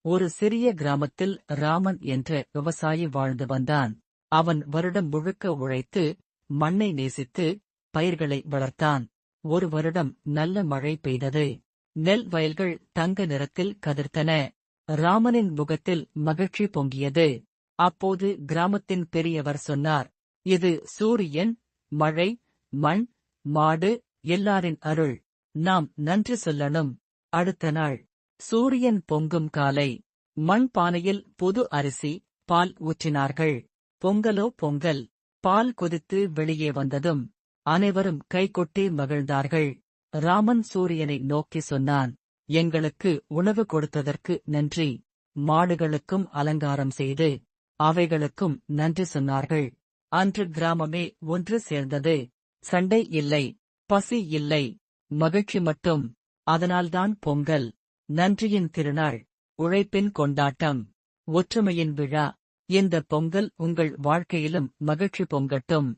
ஒரு சிறிய கிராமத்தில் ராமன் என்ற விவசாயி வாழ்ந்து வந்தான். அவன் வருடம் முழுக்க உழைத்து, மண்ணை நேசித்து, பயிர்களை வளர்த்தான். ஒரு வருடம் நல்ல மழை பெய்தது. நெல் வயல்கள் தங்க நிறத்தில் கதிர்த்தன. ராமனின் முகத்தில் மகிழ்ச்சி பொங்கியது. அப்போது கிராமத்தின் பெரியவர் சொன்னார், இது சூரியன், மழை, மண், மாடு எல்லாரின் அருள். நாம் நன்றி சொல்லணும். அடுத்த நாள் சூரியன் பொங்கும் காலை. மண் பானையில் புது அரிசி, பால் ஊற்றினார்கள். பொங்கலோ பொங்கல். பால் கொதித்து வெளியே வந்ததும் அனைவரும் கைகொட்டி மகிழ்ந்தார்கள். ராமன் சூரியனை நோக்கி சொன்னான், எங்களுக்கு உணவு கொடுத்ததற்கு நன்றி. மாடுகளுக்கும் அலங்காரம் செய்து அவைகளுக்கும் நன்றி சொன்னார்கள். அன்று கிராமமே ஒன்று சேர்ந்தது. சண்டை இல்லை, பசி இல்லை, மகிழ்ச்சி மட்டும். அதனால்தான் பொங்கல். நன்றியின் திருநாள், உழைப்பின் கொண்டாட்டம், ஒற்றுமையின் விழா. இந்த பொங்கல் உங்கள் வாழ்க்கையிலும் மகிழ்ச்சி பொங்கட்டும்.